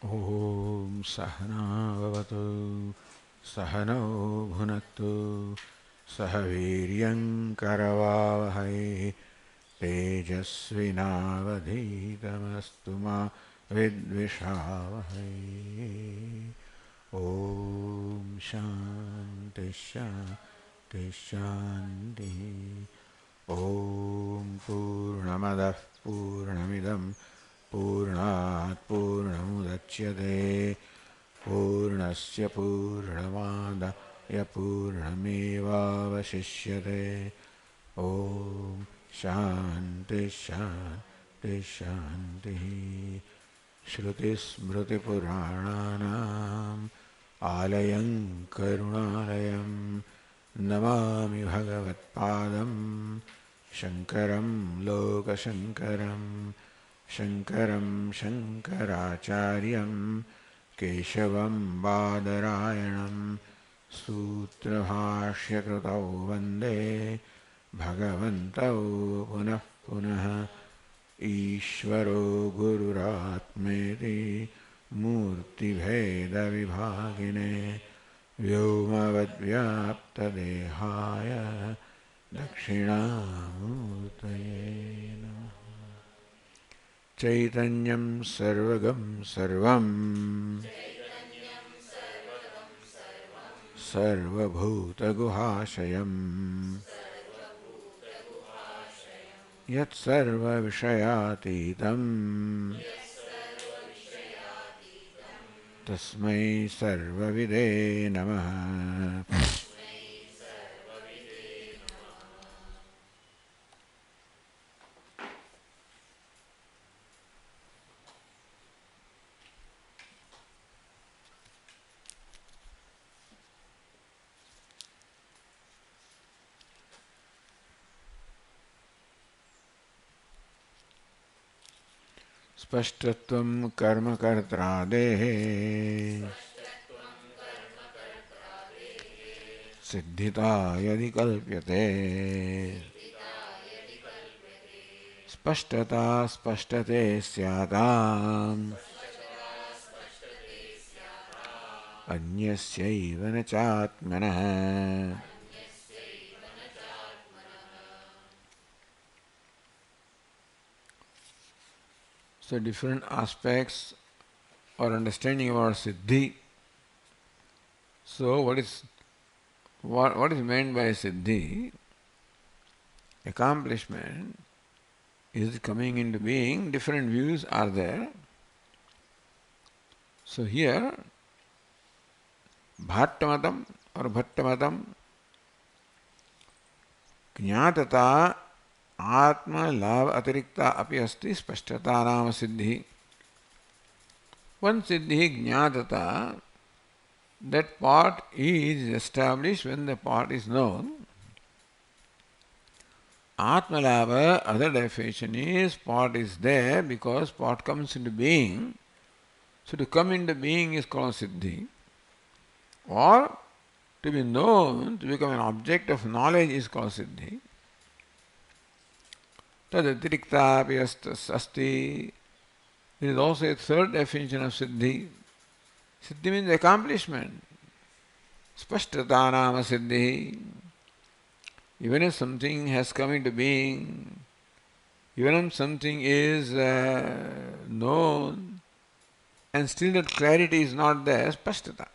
Om Sahana Vavatu Sahano Bhunaktu Sahaviryam Karavavahai Tejasvinavadhitamastu ma Vidvishavahai. Om Shanti Shanti Shanti. Om Purnamadah Purnamidam Purnat Purnamudachyate Purnasya Purnamadaya Purnamevavashishyate. Om Shanti Shanti Shanti. Shruti Smriti Purananam Alayam Karunalayam Namami Bhagavatpadam Shankaram Lokashankaram Shankaram Shankaracharyam Keshavam Badarayanam Sutrabhashya Krutau Vande Bhagavantau Punah Punah Ishvaro Gururatmeti Murtibheda Vibhagine Vyomavadvyapta Dehaya Dakshinamurtaye Namaha. Chaitanyam Sarvagam Sarvam Sarvabhuta Guhashayam Yat Sarva Vishayatitam Tasmai Sarva Vide Namaha. Spashtatvam karma kartradehe siddhita yadi kalpyate spashtata spashtate syatam anyasyaiva na chatmanah. So different aspects or understanding about siddhi. So what is meant by siddhi? Accomplishment is coming into being. Different views are there. So here Bhattamatam or Bhattamatam Jnatata Atma Lav Atirikta Api Asti Spashtata Nama Siddhi. One Siddhi Jnatata, that part is established when the part is known. Atma Lava, other definition is part is there because part comes into being. So to come into being is called Siddhi. Or to be known, to become an object of knowledge is called Siddhi. Tadatirikta api asti. There is also a third definition of Siddhi. Siddhi means accomplishment. Spashtata nama Siddhi. Even if something has come into being, even if something is known, and still that clarity is not there, Spashtata.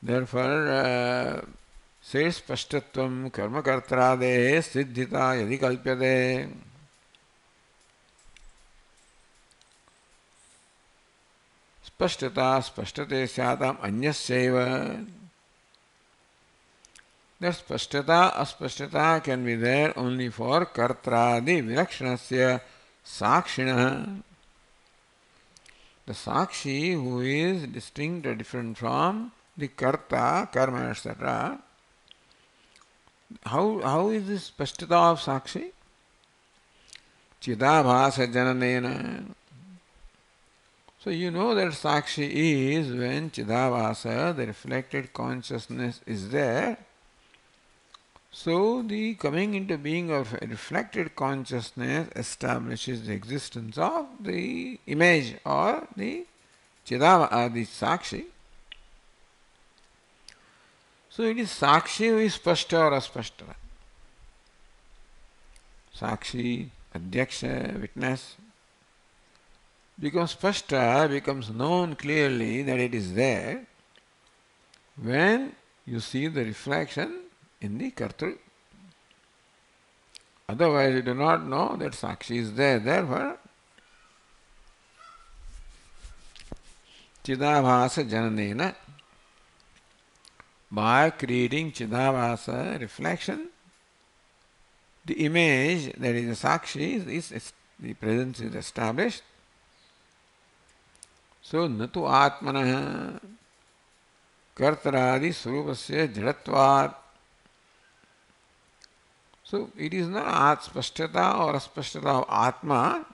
Therefore, says Spashtatvam karma kartrade siddhita yadi kalpyate. Spashtata spashtate syatam anyasyaiva. That spashtata aspashtata can be there only for kartradi vilakshanasya sakshina. The sakshi who is distinct or different from the karta, karma, etc. How is this spashtata of sakshi? Chidabhasa jananena. So you know that sakshi is when Chidabhasa, the reflected consciousness, is there. So the coming into being of a reflected consciousness establishes the existence of the image or the Chidava, the Sakshi. So it is Sakshi who is Spashta or Aspashta. Sakshi, Adhyaksha, witness, becomes Spashta, becomes known clearly that it is there when you see the reflection in the Kartru. Otherwise you do not know that Sakshi is there. Therefore, Chidabhasa Jananena, by creating Chidabhasa reflection, the image that is the Sakshi, is the presence is established. So, natu atmanah kartaradi surupasya jadatvat. So, it is not spashtata or aspashtata of Atma,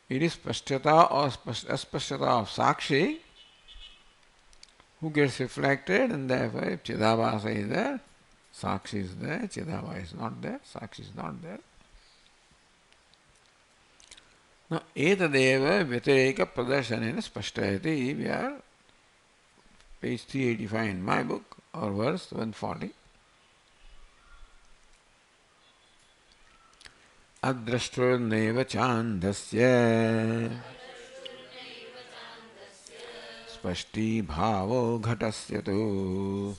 it is spashtata or aspashtata of Sakshi who gets reflected, and therefore if Chidabhasa is there, Sakshi is there, Chidabhasa is not there, Sakshi is not there. Now, etadeva vyatireka pradarsanena spashtayati. We are page 385 in my book, or verse 140. Adrashtruneva chandasya spashti bhavo ghatasya tu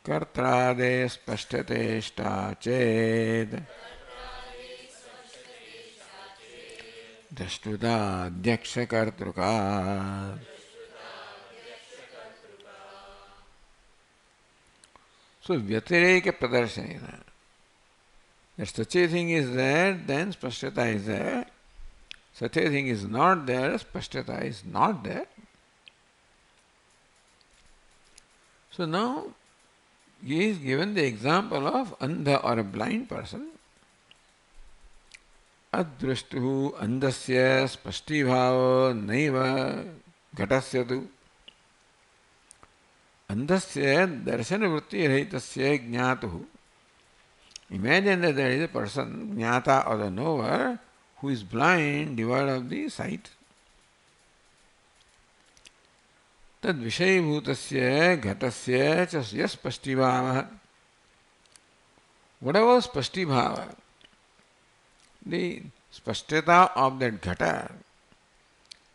kartrade spashtateshta ched drashtuta dhyaksha kartruka. So, vyatireka pradarsanena. If such a thing is there, then spashtata is there. Such a thing is not there, spashtata is not there. So now he is given the example of andha or a blind person. Adrashtuhu andasya spashti bhava naiva ghatasyatu. Andasya darshana vritti rahitasya jnatuhu. Imagine that there is a person, jnata or the knower, who is blind, devoid of the sight. Tad vishayibhutasya ghatasya cha yas spashtibhava. Whatever spashtibhava, the spashtata of that ghata,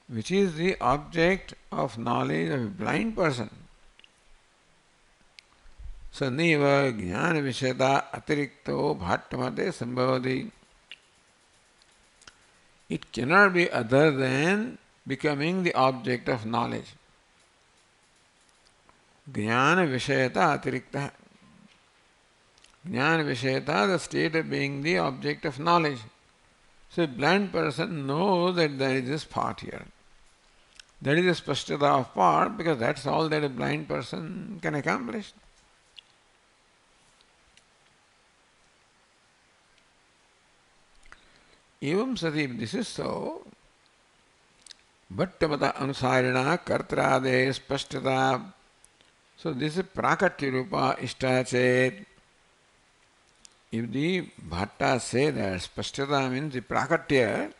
which is the object of knowledge of a blind person, Saneva jnana visheta atirikto bhattamate sambhavati. It cannot be other than becoming the object of knowledge. Jnana vishayata atirikta. Jnana vishayata, the state of being the object of knowledge. So a blind person knows that there is this part here. That is a spashtata of part, because that's all that a blind person can accomplish. Evam sati, this is so, bhattamata anusarina kartrade spashtata. So this is prakatya rupa ishtachet. If the bhatta say that spashtata means the prakatya,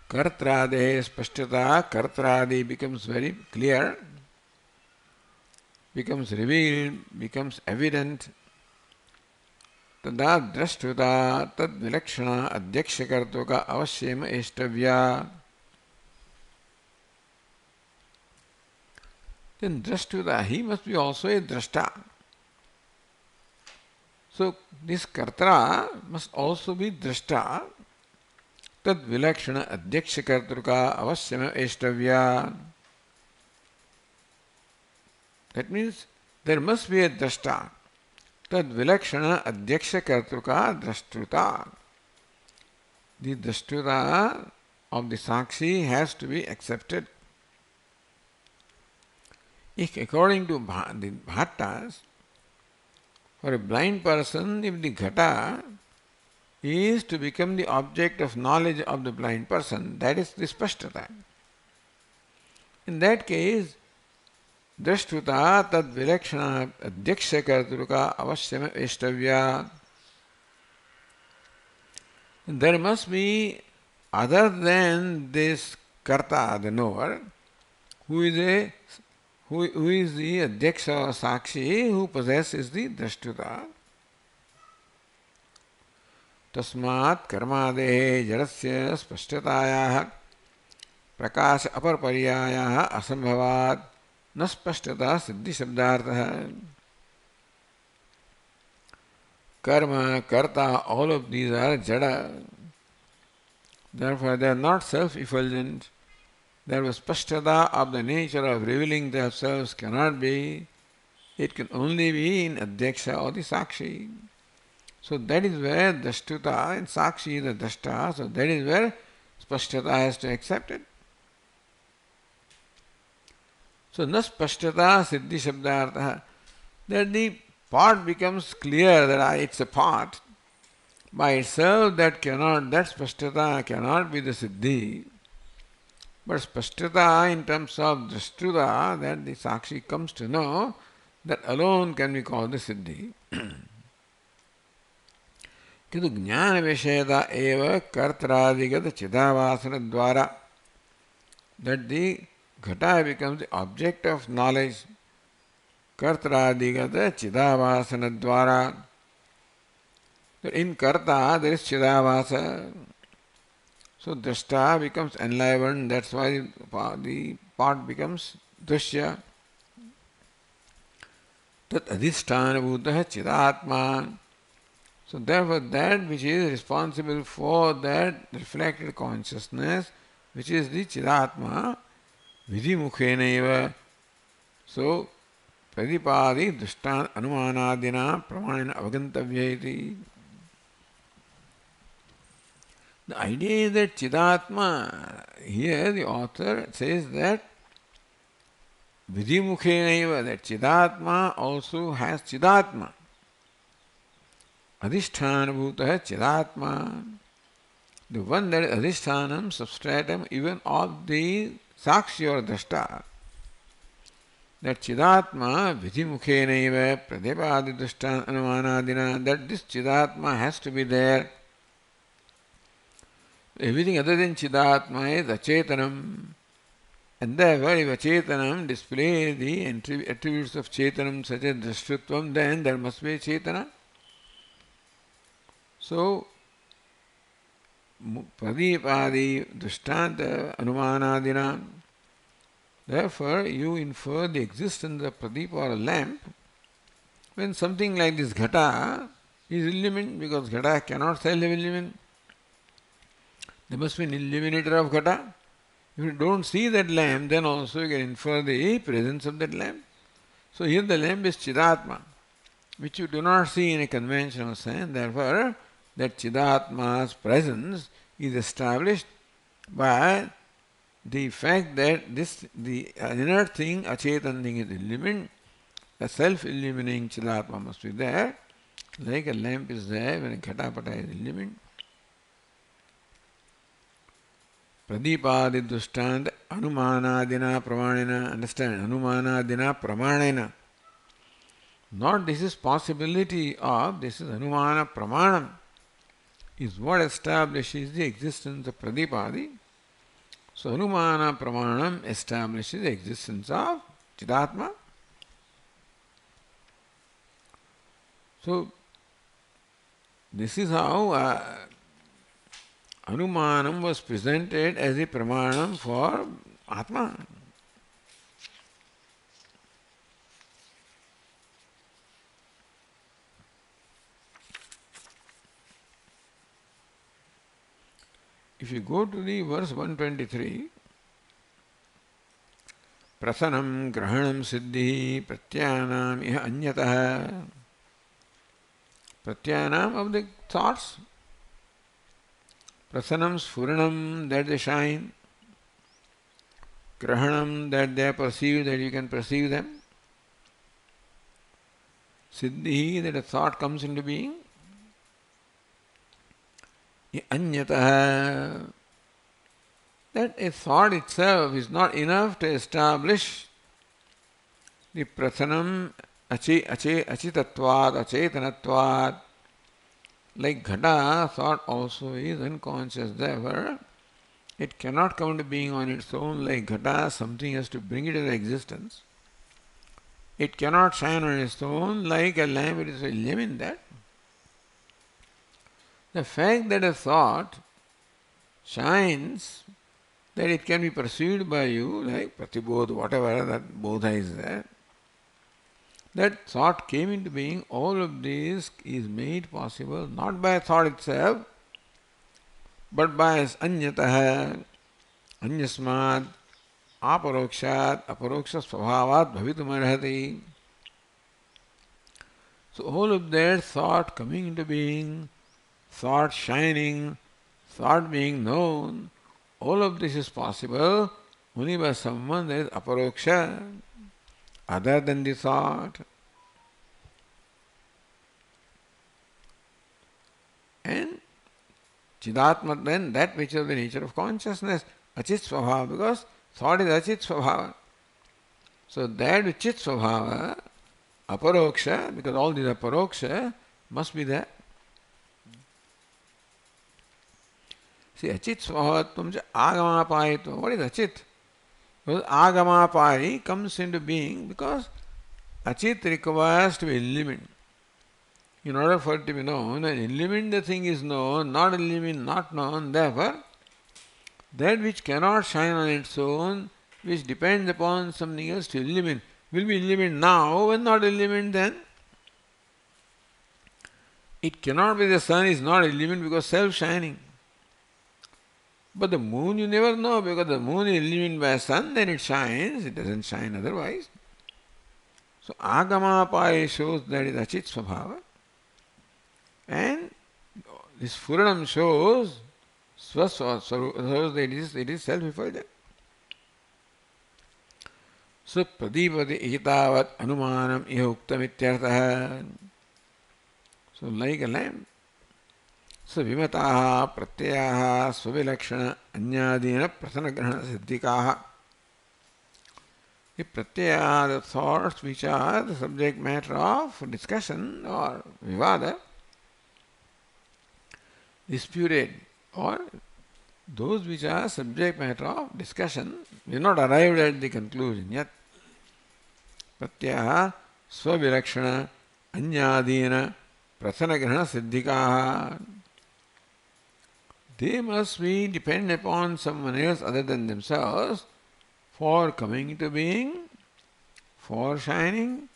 kartrade spashtata, kartradi becomes very clear, becomes revealed, becomes evident. Tada drashtuta tad vilakshana adhyakshakartuka avasyema estavya. Then drashtuta, he must be also a drashta. So this kartra must also be drashta. Tad vilakshana adhyakshakartuka avasyema estavya. That means there must be a drashta. Tad vilakshana adhyaksha kartruka drashtuta. The drashtuta of the Sakshi has to be accepted. If according to the Bhattas, for a blind person, if the ghata is to become the object of knowledge of the blind person, that is the spashtata. In that case, Drashtuta tad vilakshana adhyaksha kartruka avasyam estavya. There must be, other than this karta, the knower, who is the adhyaksha or sakshi, who possesses the drashtuta. तस्मात् कर्मादेः जडस्य स्पष्टतायाः प्रकाश अपरपर्यायाः असंभवात् न स्पष्टता सिद्धिशब्दार्थः. Karma, karta, all of these are jada. Therefore, they are not self-effulgent. Their spashtata of the nature of revealing themselves cannot be. It can only be in adhyaksha or the sakshi. So that is where drashtuta and sakshi is the drashta. So that is where spashtata has to accept it. So na spashtata siddhi shabdartha. That the pot becomes clear that it's a pot. By itself that spashtata cannot be the siddhi. But spashtata in terms of drashtuta, that the sakshi comes to know, that alone can be called the siddhi. किंतु ज्ञान विषयता एव कर्त्रादिगत चिदावासन द्वारा, that the ghata becomes the object of knowledge, कर्त्रादिगत चिदावासन द्वारा. In karta there is chidavasa, so drashta becomes enlivened. That's why the pot becomes drashya. Tat adhisthana bhutah chidatma. So therefore that which is responsible for that reflected consciousness, which is the chidatma, vidimukhenaiva. So pradipadi dustan anumanadina pramanena avagantavya. The idea is that chidatma, here the author says that vidimukhenaiva, that chidatma also has chidatma. Adhishthanabhutah chidatma. The one that is adhishthanam, substratum, even of the sakshi or drashta. That chidatma vidimukhenaiva pradipadi dustan anumanadina, that this chidatma has to be there. Everything other than chidatma is achetanam. And therefore, if achetanam displays the attributes of chetanam such as drashtutvam, then there must be chetana. So, pradipadi dushtanta anumanadina. Therefore, you infer the existence of pradip or a lamp when something like this ghata is illumined, because ghata cannot self-illumine. There must be an illuminator of ghata. If you don't see that lamp, then also you can infer the presence of that lamp. So here the lamp is chidatma, which you do not see in a conventional sense. Therefore, that chidatma's presence is established by the fact that the inert thing, achetan thing is illumined. A self-illuminating chidatma must be there, like a lamp is there when a ghatapata is illumined. Pradipadi dustant anumanadina pramanena. Understand? Anumanadina pramanena. Not this is possibility of, this is anumana pramanam. Is what establishes the existence of pradipadi. So anumana pramanam establishes the existence of chidatma. So this is how Anumanam was presented as a pramanam for Atma. If you go to the verse 123, prasanam grahanam siddhi pratyanam iha anyatah. Pratyanam of the thoughts. Prasanam sfuranam, that they shine. Grahanam, that they are perceived, that you can perceive them. Siddhi, that a thought comes into being. Anyatah, that a thought itself is not enough to establish The prathanam achitatvad, achetanatvad. Like ghata, thought also is unconscious. Therefore, it cannot come into being on its own. Like ghata, something has to bring it into existence. It cannot shine on its own. Like a lamp, it is a limb in that. The fact that a thought shines, that it can be perceived by you, like pratibodh, whatever, that bodha is there. That thought came into being, all of this is made possible not by thought itself, but by anyataha, anyasmad, aparokshat, aparoksha svabhavat bhavitum. So all of that thought coming into being, thought shining, thought being known, all of this is possible only by someone that is aparoksha, other than the thought. And Chidatma, then that which is the nature of consciousness, achit svabhava, because thought is achit svabhava. So that which chit svabhava, aparoksha, because all these aparoksha, must be there. See, achit svabhavatvam agamapayitva. What is achit? Because agamapayi comes into being because achit requires to be illumined. In order for it to be known, and illumined the thing is known, not illumined, not known. Therefore, that which cannot shine on its own, which depends upon something else to illumine, will be illumined now, when not illumined then. It cannot be the sun is not illumined because self-shining. But the moon you never know, because the moon is illumined by sun, then it shines, it doesn't shine otherwise. So agamapaya shows that is achit svabhava. And this Puranam shows that it is self-effulgent. So pradipati etavat anumanam iha uktam ityartha. So like a lamp. So vimataha pratyaha svavilakshana anyadina prasanagrahana siddhikaha. The pratyaya, the thoughts which are the subject matter of discussion or vivada, disputed, or those which are subject matter of discussion, we have not arrived at the conclusion yet. Pratyaha svavilakshana anyadina prasanagrahana siddhikaha. They must be dependent upon someone else other than themselves for coming into being, for shining,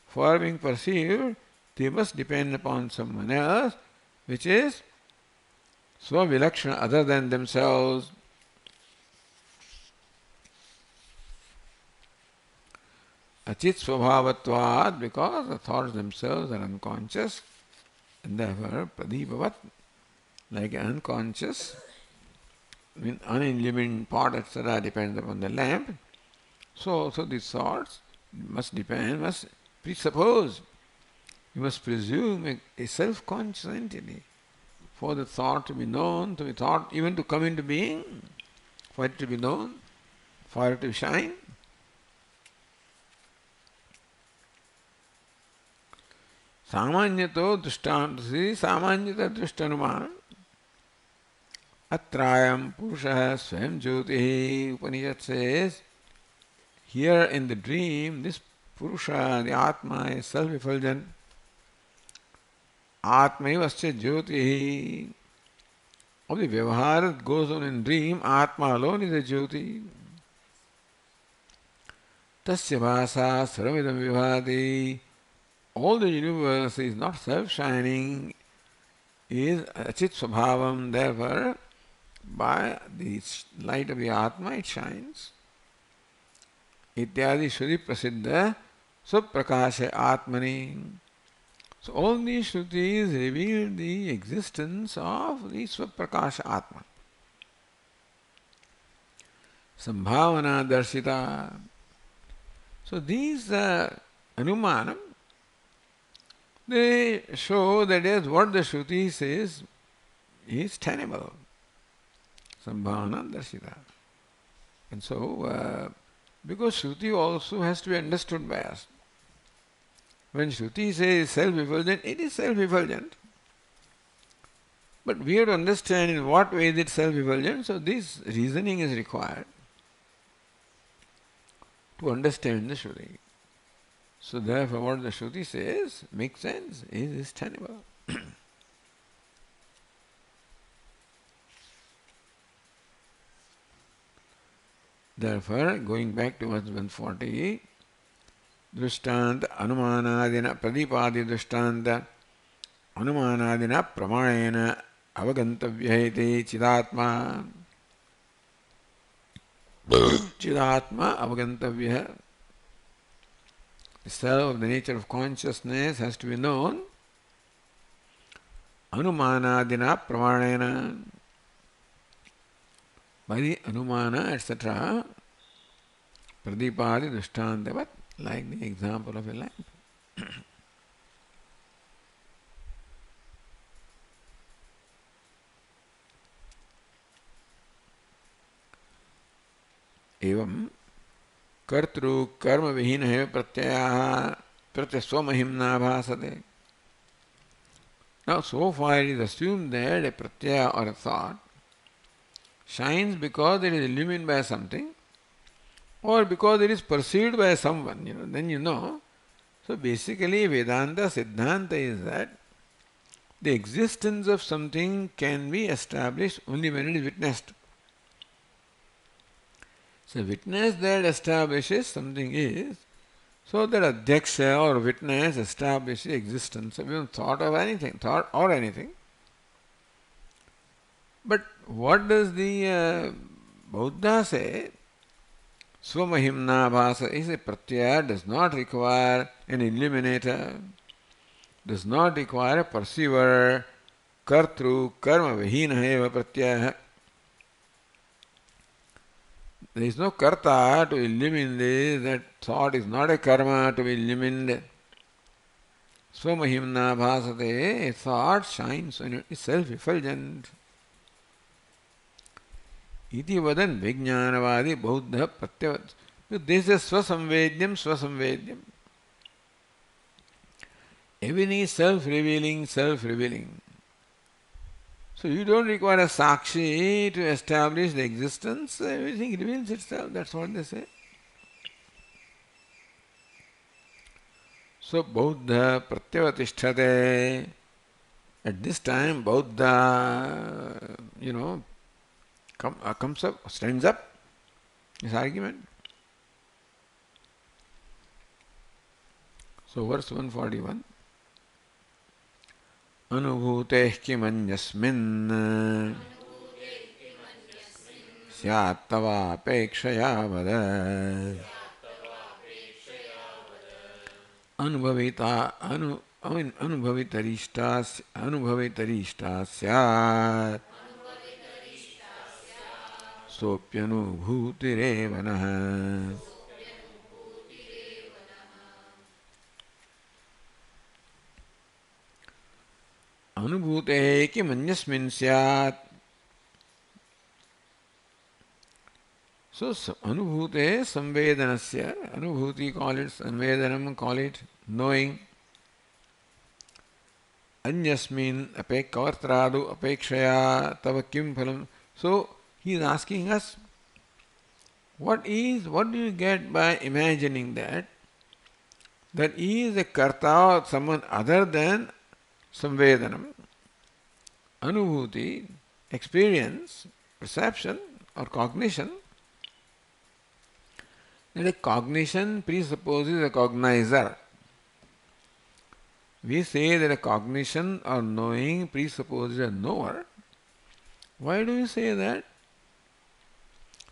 for being perceived. They must depend upon someone else, which is svavilakshana, other than themselves. Achit svabhavatvad, because the thoughts themselves are unconscious, and therefore pradipavat, like unconscious, unillumined pot, etc., depends upon the lamp. So these thoughts must depend, must presuppose, you must presume a self-conscious entity for the thought to be known, to be thought, even to come into being, for it to be known, for it to shine. Samanyato drishtantasi samanyata drishtanumanam atrayam purusha swayam jyoti. Upanishad says, here in the dream, this purusha, the Atma, is self-effulgent. Atmaivasya jyoti. Of the vyavahara that goes on in dream, Atma alone is a jyoti. Tasya bhasa sarvavidam vibhati. All the universe is not self-shining, is achit svabhavam. Therefore, by the light of the Atma, it shines. Ityadi Shruti Prasiddha Swaprakasha Atmani. So all these Shrutis reveal the existence of the Swaprakasha Atma. Sambhavana Darshita. So these Anumanam, they show that is what the Shruti says is tenable. Sambhavana Darshita. And so Because Shruti also has to be understood by us. When Shruti says self-effulgent, it is self-effulgent. But we have to understand in what way is it self-effulgent, so this reasoning is required to understand the Shruti. So therefore what the Shruti says makes sense, is tenable. Therefore, going back to verse 140, दृष्टांत अनुमानादिन प्रदीपादि दृष्टांत अनुमानादिन प्रमाणेन अवगंतव्यः इति चिदात्मा अवगंतव्यः. The self of the nature of consciousness has to be known anumanadina pramanena, by the anumana etc. pradipadi drishtanta, like the example of a lamp. एवं कर्तृ कर्म विहीन है प्रत्ययः प्रत्यस्वमहिम्ना भासते. Now, so far it is assumed that a pratyaya or a thought shines because it is illumined by something or because it is perceived by someone, then you know. So basically Vedanta Siddhanta is that the existence of something can be established only when it is witnessed. So witness that establishes something is, so that adhyaksha or witness establishes existence of even thought or anything. But what does the Buddha say? Swamahimna bhasa is a pratyaya, does not require an illuminator, does not require a perceiver. Kartru karma vihina eva pratyaya. There is no karta to illumine this, that thought is not a karma to be illumined. Swamahimna bhasate, a thought shines when it is self-effulgent. Iti vadan vijnanavadi bauddha pratyavat. This is swasamvedyam. Everything is self-revealing. So you don't require a sakshi to establish the existence, everything reveals itself, that's what they say. So Buddha pratyavatishthate. At this time Buddha, comes up, stands up, this argument. So verse 141. अनुभूतेः किमन्यस्मिन् स्यात् तवापेक्षया वद. अनुभवितरिष्टा स्यात् सोऽप्यनुभूतिरेव नः. अनुभूतेः किमन्यस्मिन् स्यात्. So anubhute samvedanasya, anubhuti call it samvedanam, call it knowing. Anyasmin kavartradu apekshaya tava kim phalam. So he is asking us, what do you get by imagining that he is a karta or someone other than samvedanam, anubhuti, experience, perception or cognition. That a cognition presupposes a cognizer. We say that a cognition or knowing presupposes a knower. Why do you say that?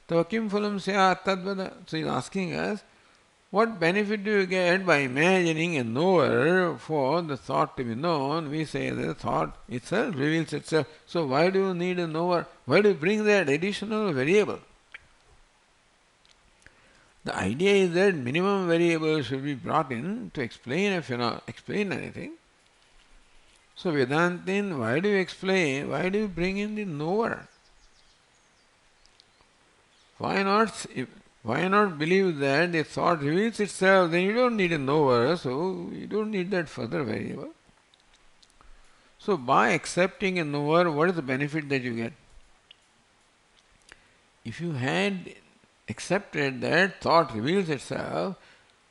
Tava kim phalam syat tadvada. So he is asking us, what benefit do you get by imagining a knower for the thought to be known? We say that the thought itself reveals itself. So why do you need a knower? Why do you bring that additional variable? The idea is that minimum variables should be brought in to explain explain anything. So Vedantin, why do you explain? Why do you bring in the knower? Why why not believe that the thought reveals itself? Then you don't need a knower, so you don't need that further variable. So by accepting a knower, what is the benefit that you get? If you had accepted that thought reveals itself,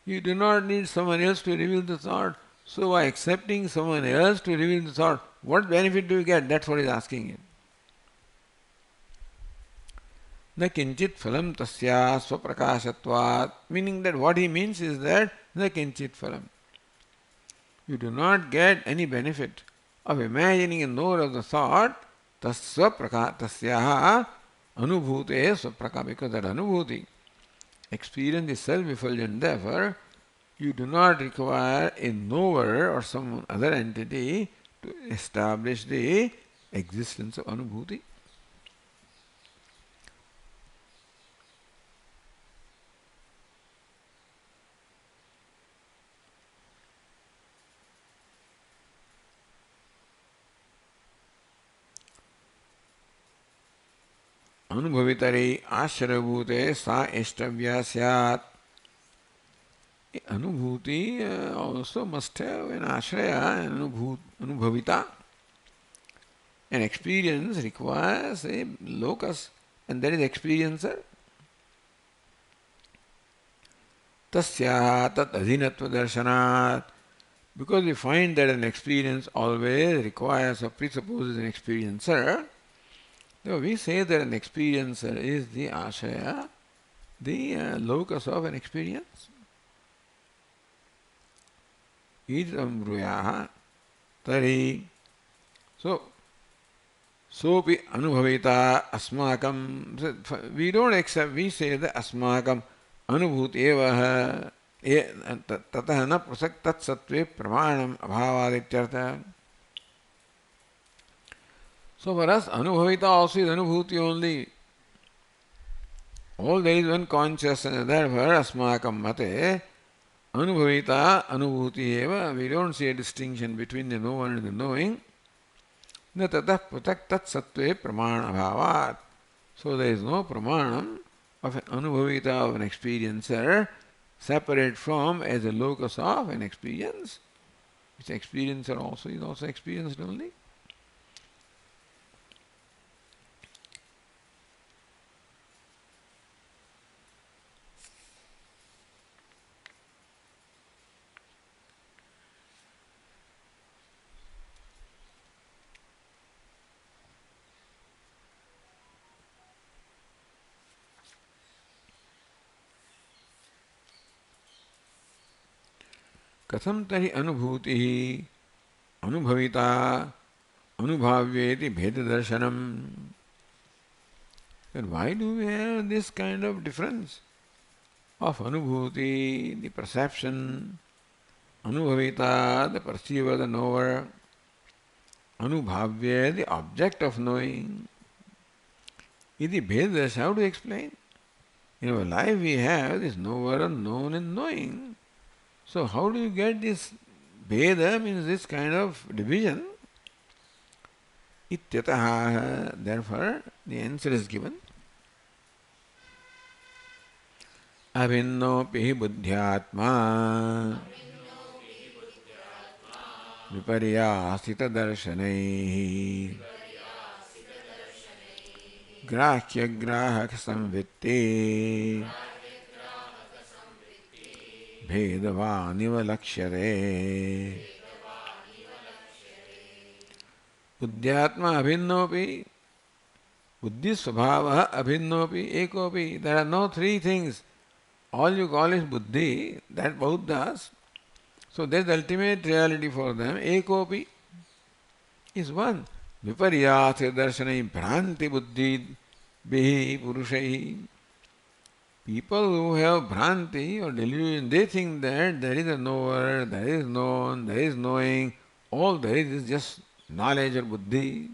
you do not need someone else to reveal the thought. So by accepting someone else to reveal the thought, what benefit do you get? That's what he's asking you. Na kinchit phalam tasya swaprakashatvat. Meaning that what he means is that na kinchit phalam. You do not get any benefit of imagining a knower of the thought tasyaha anubhute swapraka, because that anubhuti, experience is self-effulgent. Therefore, you do not require a knower or some other entity to establish the existence of anubhuti. Anubhavitari ashrabhute sa estavya syat. Anubhuti also must have an ashraya, an anubhavita. An experience requires a locus, and that is experiencer. Tasya tat adhinatva darshanat. Because we find that an experience always requires or presupposes an experiencer, so we say that an experiencer is the ashaya, the locus of an experience. Idam bruyaha tari. So, sopi anubhavita asmakam. We don't accept, we say that asmakam anubhuti evaha tatah na prasak tat sattve pramanam abhavadityartha. So for us, anubhavita also is anubhuti only. All there is one consciousness. Therefore, asmakam mate anubhavita anubhuti eva. We don't see a distinction between the knower and the knowing. Na tatah pratak tat sattve pramana bhavat. So there is no pramanam of an anubhavita, of an experiencer, separate from as a locus of an experience, which experiencer also is also experienced only. Katham tari anubhuti anubhavita anubhavyeti bheda darshanam. Then why do we have this kind of difference of anubhuti, the perception, anubhavita, the perceiver, the knower, anubhavya, the object of knowing? Iti bheda darshanam. How to explain? In our life we have this knower, unknown and knowing. So how do you get this Veda, means this kind of division? Ityataha. Therefore, the answer is given. Abhinnopi buddhyatma viparyasita darshanaihi grahya grahak samvitti भेदवानिव लक्ष्यते बुद्ध्यात्मा अभिन्नोपि बुद्धि स्वभाव अभिन्नोपि एकोपि. There are no three things. All you call is buddhi, that Buddhas. So that is the ultimate reality for them. Ekopi is one. Viparyasa darshanai bhranti buddhi bihi purushai. People who have bhranti or delusion, they think that there is a knower, there is known, there is knowing. All there is just knowledge or buddhi.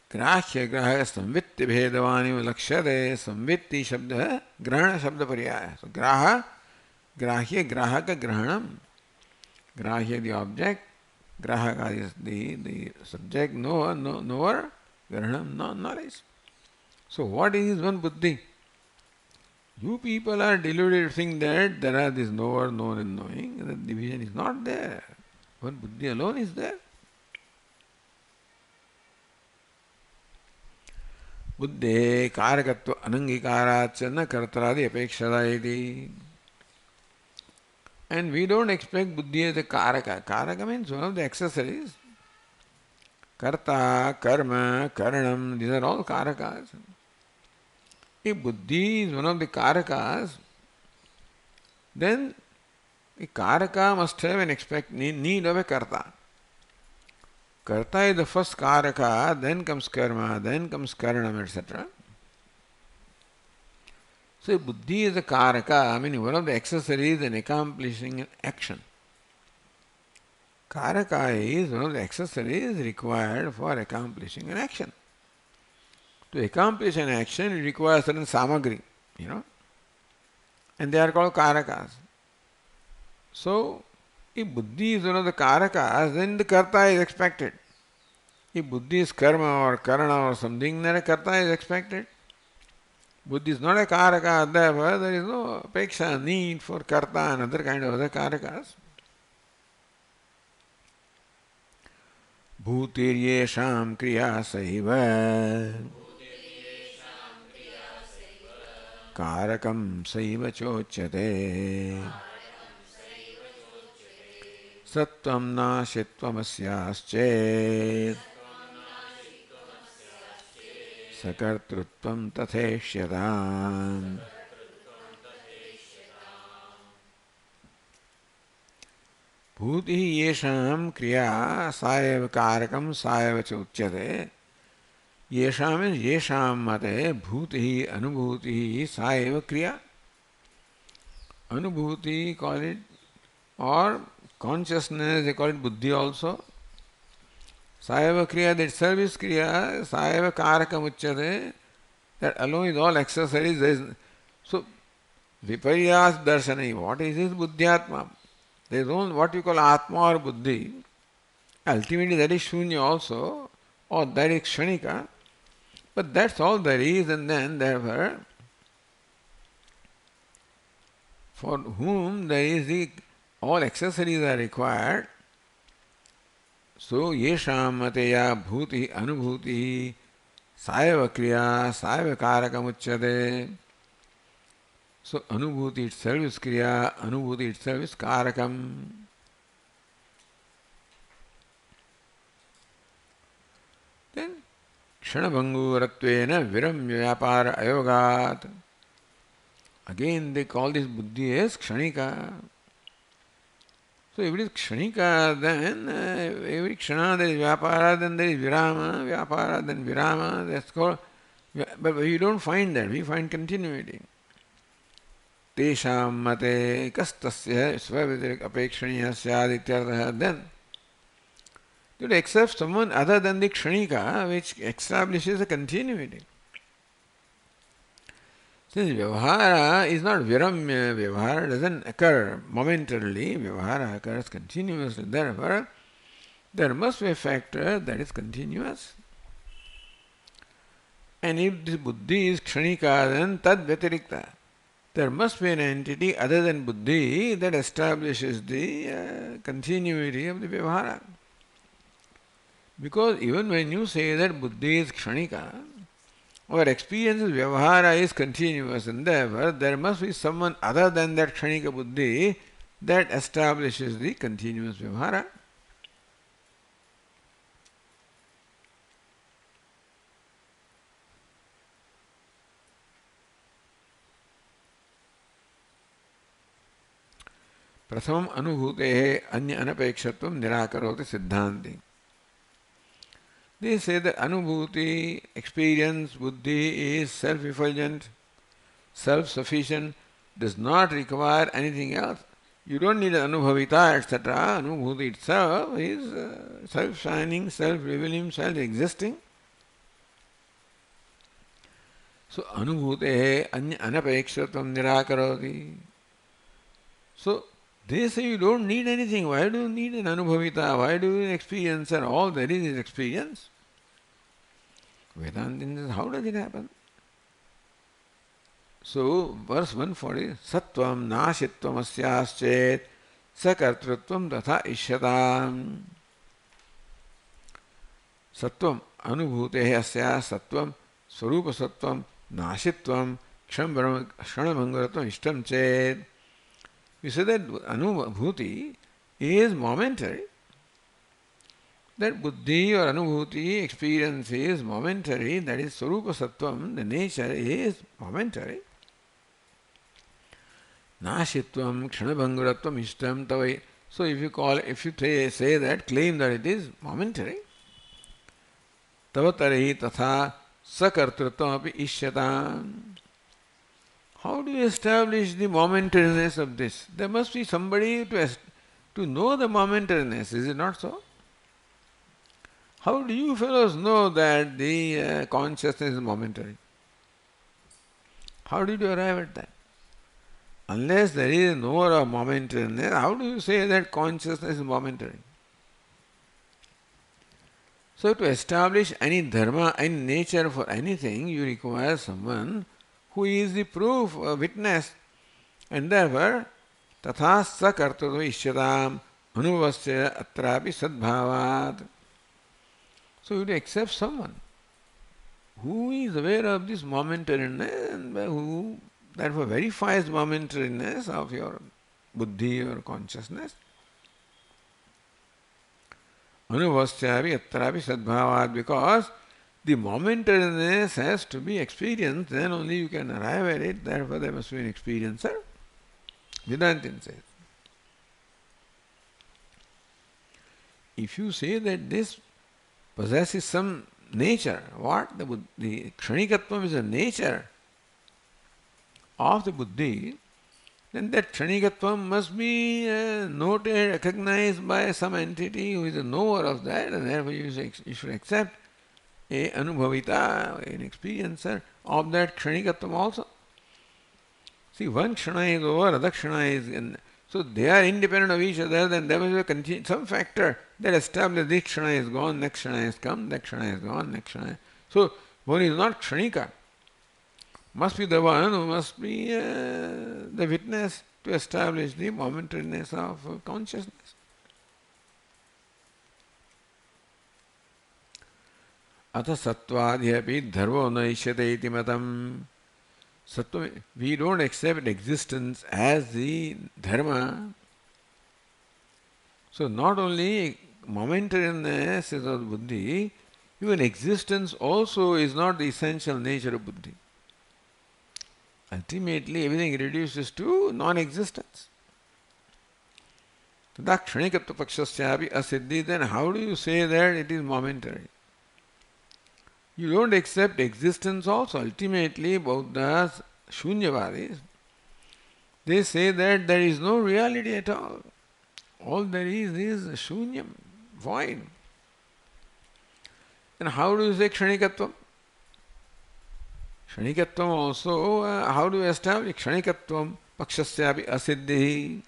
Grahya graha samvitti bhedavani lakshade. Samvitti shabda grahana shabda paryaya. So graha, grahya, grahaka grahanam. Grahya the object, grahaka is the subject, knower, grahanam knowledge. So what is one buddhi? You people are deluded to think that there are this knower, known and knowing. The division is not there. One buddhi alone is there. Buddhe karakatva anangikaracha na kartaradi apekshada iti. And we don't expect buddhi as a karaka. Karaka means one of the accessories. Karta, karma, karanam, these are all karakas. If buddhi is one of the karakas, then a karaka must have an need of a karta. Karta is the first karaka, then comes karma, then comes karanam, etc. So buddhi is a karaka, meaning one of the accessories in accomplishing an action. Karaka is one of the accessories required for accomplishing an action. To accomplish an action, it requires certain samagri, and they are called karakas. So, if buddhi is one of the karakas, then the karta is expected. If buddhi is karma or karana or something, then a karta is expected. Buddhi is not a karaka, therefore there is no apeksha, need for karta and other kind of other karakas. Bhutiryesham kriya saiva karakam saiva chochyate sattvam nashitvam asyāschet sakartrutvam tatheshyadam. Bhuti yesham kriya saeva karakam saeva chochyate. Yesham means yesham mate bhuti anubhuti saeva kriya. Anubhuti call it, or consciousness they call it buddhi also. Saeva kriya, that itself is kriya. Saeva karakam uchyate, that alone is all accessories. So viparyas darshani, what is this buddhyatma? There is only what we call atma or buddhi. Ultimately that is shunya also, or that is kshanika. But that's all there is, and then therefore for whom there is all accessories are required. So yesham mateya bhuti anubhuti saeva kriya saeva karakam uchyate. So anubhuti itself is kriya, anubhuti itself is karakam. Then kshanabhangurattvena viramya vyapara ayogat. Again they call this buddhi as kshanika. So if it is kshanika, then every kshana there is vyapara, then there is virama, vyapara, then virama, that's called. But we don't find that, we find continuity. Tesham mate kastasya svavidirik apekshaniya syad ityartha. Then you would accept someone other than the kshanika, which establishes a continuity. Since vyavahara is not viramya, vyavahara doesn't occur momentarily, vyavahara occurs continuously. Therefore, there must be a factor that is continuous. And if this buddhi is kshanika, then tad vyatirikta. There must be an entity other than buddhi that establishes the continuity of the vyavahara. Because even when you say that buddhi is kshanika, our experience of vyavahara is continuous, and therefore there must be someone other than that kshanika buddhi that establishes the continuous vyavahara. Prasamam anubhutehe anya anapekshatavam nirakaroti siddhanti. They say that anubhuti, experience, buddhi is self-effulgent, self-sufficient, does not require anything else. You don't need an anubhavita, etc. Anubhuti itself is self-shining, self-revealing, self-existing. So anubhutehe anya anapekshatavam nirakaroti. So they say you don't need anything. Why do you need an anubhavita? Why do you experience? And all there is experience. Vedanta says, how does it happen? So, verse 140, Sattvam nashitvam asyāschet sakartrutvam tatha ishyatam. Sattvam anubhutehi asya sattvam swarupa sattvam nashitvam kshanabhangaratvam ishtam chet. We say that anubhuti is momentary. That buddhi or anubhuti experience is momentary, that is swarupa sattvam, the nature is momentary. Nashitvam kshanabhangaratvam ishtam tavai. So if you say that, claim that it is momentary, tavatarahi tatha sakartrutvam api ishyatam. How do you establish the momentariness of this? There must be somebody to know the momentariness, is it not so? How do you fellows know that the consciousness is momentary? How did you arrive at that? Unless there is a knower of momentariness, how do you say that consciousness is momentary? So to establish any dharma, any nature for anything, you require someone who is the proof, a witness, and therefore tatha sakartava ishyatam anuvasya atrapi sadbhavat. So you have to accept someone who is aware of this momentariness and who therefore verifies momentariness of your buddhi or consciousness. Anuvasyapi atrapi sadbhavat, because the momentariness has to be experienced, then only you can arrive at it, therefore there must be an experiencer. Vedantin says. If you say that this possesses some nature, what? The kshanikatvam is a nature of the buddhi, then that kshanikatvam must be noted, recognized by some entity who is a knower of that, and therefore you should accept a anubhavita, an experiencer of that kshanikatvam also. See, one kshana is over, other kshana is in. So they are independent of each other, then there must be some factor that establishes this kshana is gone, next kshana has come, that kshana is gone, next kshana. So one is not kshanika. Must be the one who must be the witness to establish the momentariness of consciousness. Atha sattvadhyapi dharvo naishyate iti matam. Sattva, we don't accept existence as the dharma. So not only momentariness is of buddhi, even existence also is not the essential nature of buddhi. Ultimately everything reduces to non-existence. Tada kshanikatva pakshasyapi asiddhi, then how do you say that it is momentary? You don't accept existence also. Ultimately, Buddhas, Shunyavadis, they say that there is no reality at all. All there is shunyam, void. And how do you say kshanikatvam? Kshanikatvam also, how do you establish kshanikatvam pakshasyapi asiddhi?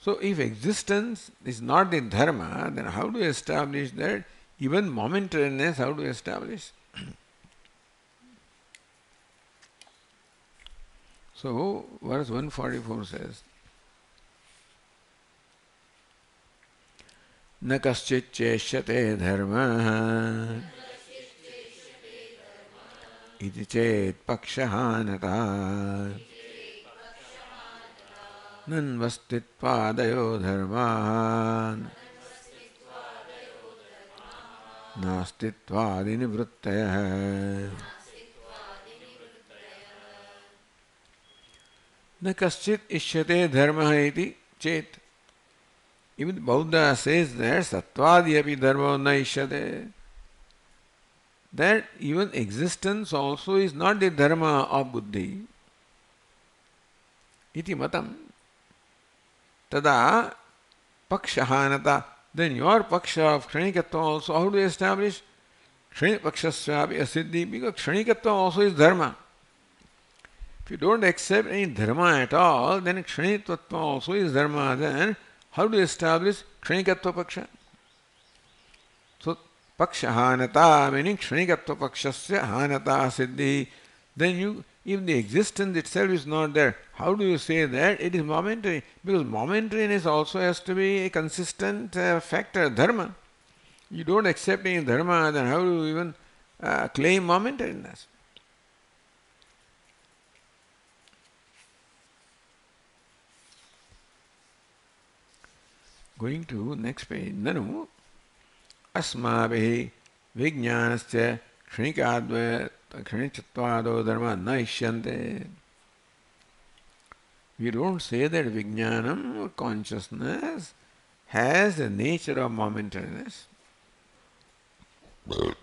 So if existence is not the dharma, then how do you establish that? Even momentariness, how to establish? So, verse 144 says, Na kaschit cheshyate dharma iti chet pakshahanata nanvastitpadayo dharman नास्तित्वादि निवृत्तयः. न कश्चित् इष्यते धर्मः इति चेत्. Even Buddha says that sattvaadi api dharma na ishyate. That even existence also is not the dharma of buddhi. Iti matam. Tada pakshahanata. Then your paksha of kshanikatva also, how do you establish? Pakshasyapi asiddhi, because kshanikatva also is dharma. If you don't accept any dharma at all, then kshanikatva also is dharma. Then how do you establish kshanikatva paksha? So paksha hanata, meaning kshanikatva pakshasya hanata asiddhi, then if the existence itself is not there, how do you say that it is momentary? Because momentariness also has to be a consistent factor, dharma. You don't accept any dharma, then how do you even claim momentariness? Going to next page. Nanu asmabhi vijnanasya kshanikattvado dharma na ishyante. We don't say that vijnanam, consciousness, has the nature of momentariness.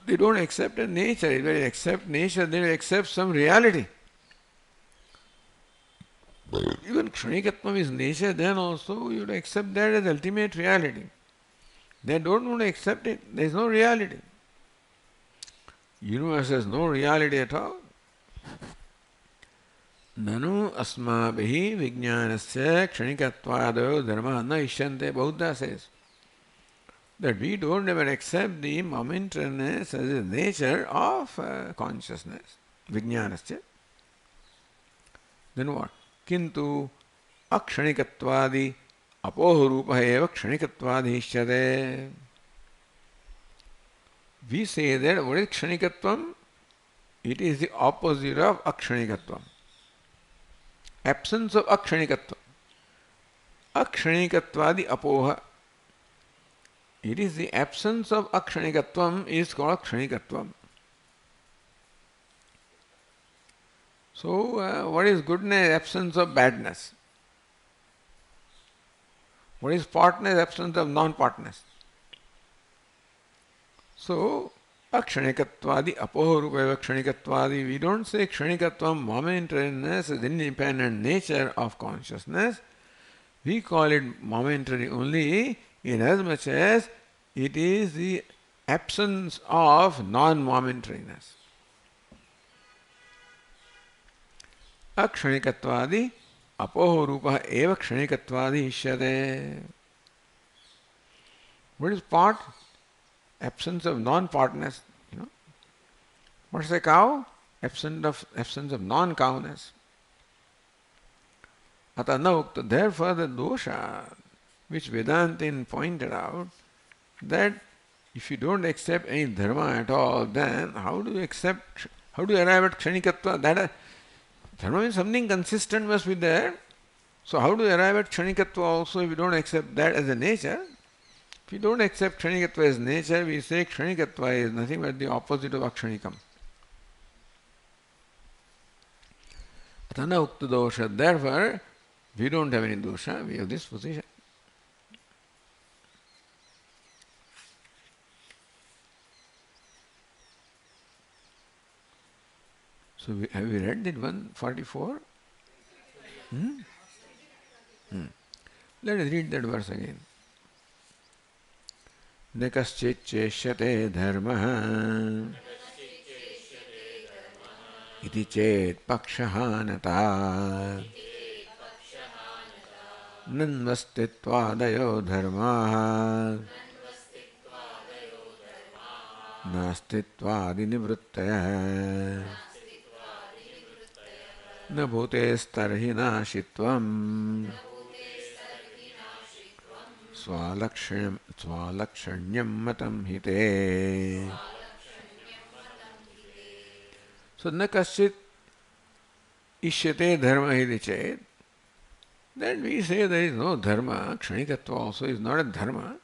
They don't accept a nature. If they accept nature, they will accept some reality. Even kshanikatvam is nature, then also you would accept that as ultimate reality. They don't want to accept it. There is no reality. Universe has no reality at all. Nanu asmabhi vijnanasya kshanikattvado dharma na ishyante. Buddha says that we don't ever accept the momentariness as a nature of consciousness. Vijnanasya. Then what? Kintu akshanikattvadi apoho rupa eva kshanikattvadi ishyate. We say that what is kshanikatvam? It is the opposite of akshanikatvam. Absence of akshanikatvam. Akshanikattvadi apoha. It is the absence of akshanikatvam is called kshanikatvam. So, what is goodness? Absence of badness. What is partness? Absence of non-partness. So, akshanikattvadi apoharupeva kshanikattvadi. We don't say kshanikatvam, momentariness, is independent nature of consciousness. We call it momentary only inasmuch as it is the absence of non-momentariness. Akshanikattvadi apoho rupa eva kshanikattvadi ishyate. What is part? Absence of non-partness. What's a cow? Absence of non-cowness. Atana ukta. Therefore, the dosha which Vedantin pointed out, that if you don't accept any dharma at all, then how do you arrive at kshanikatva? That dharma means something consistent must be there. So how do you arrive at kshanikatva also if you don't accept that as a nature? If you don't accept kshanikatva as nature, we say kshanikatva is nothing but the opposite of akshanikam. Atana ukta dosha. Therefore, we don't have any dosha, we have this position. So have we read that 144? Let us read that verse again. Nekaschit cheshyate dharma iti chet pakshahanata nanvastitvadayo dharma nastitvadi nivruttaya न भूतेस्तर्हि नाशित्वम् स्वालक्षण्यं मतं हि ते. So न कश्चित् इष्यते dharma iti chet. Then we say there is no dharma. Kshanikatva also is not a dharma.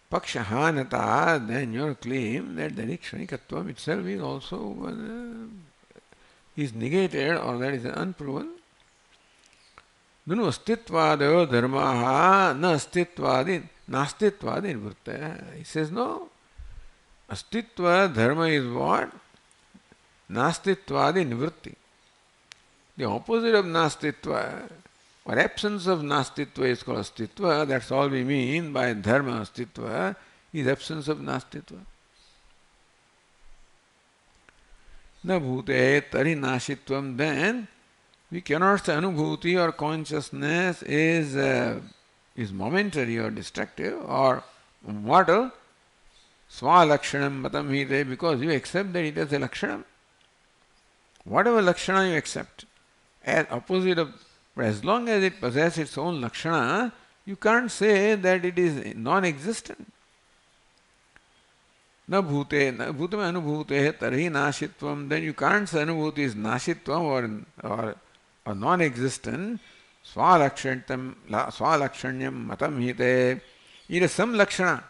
Pakshahanata, then your claim that the kshanikatvam itself is also is negated or that is unproven. Nunu astitvadayo dharmaha na astitvadi nastitvadi nivruttaya. He says no. Astitva dharma is what? Nastitvadi nivrutti. The opposite of nastitva or absence of nastitva is called astitva. That's all we mean by dharma astitva is absence of nastitva. Na bhute tari nashitvam. Then we cannot say anubhuti or consciousness is momentary or destructive or mortal. Swalakshanam matam hite, because you accept that it is a lakshanam. whatever lakshana you accept, as opposite of, but as long as it possesses its own lakshana, you can't say that it is non-existent. Na bhute, na bhutam anubhute tarhi nashitvam, then you can't say anubhuti is nashitvam or non-existent. Swalakshanyam matam hite. It is some lakshana.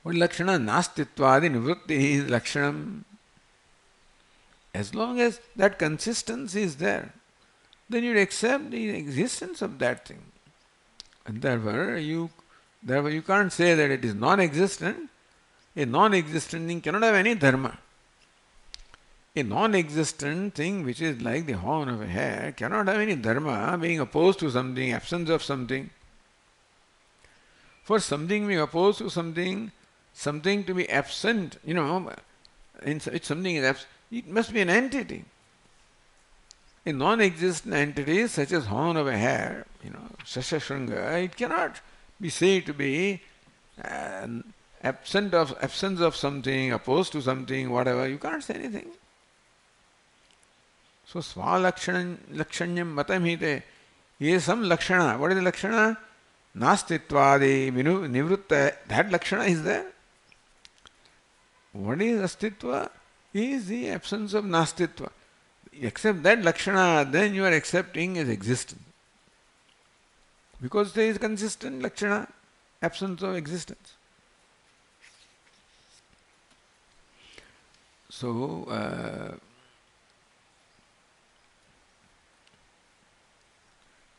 What lakshana? Nastitvadi nivrutti is lakshanam. As long as that consistency is there, then you accept the existence of that thing. And therefore you can't say that it is non-existent. A non-existent thing cannot have any dharma. A non-existent thing which is like the horn of a hare cannot have any dharma, being opposed to something, absence of something. For something being opposed to something to be absent, if something is absent, it must be an entity. A non-existent entity such as horn of a hare, Shashashranga, it cannot be said to be absence of something, opposed to something, whatever. You can't say anything. So swalakshanyam matam hite. Here is some lakshana. What is the lakshana? Nastitvadi nivrutta. That lakshana is there. What is astitva? Is the absence of nastitva. Accept that lakshana, then you are accepting as existence. Because there is consistent lakshana, absence of existence. So,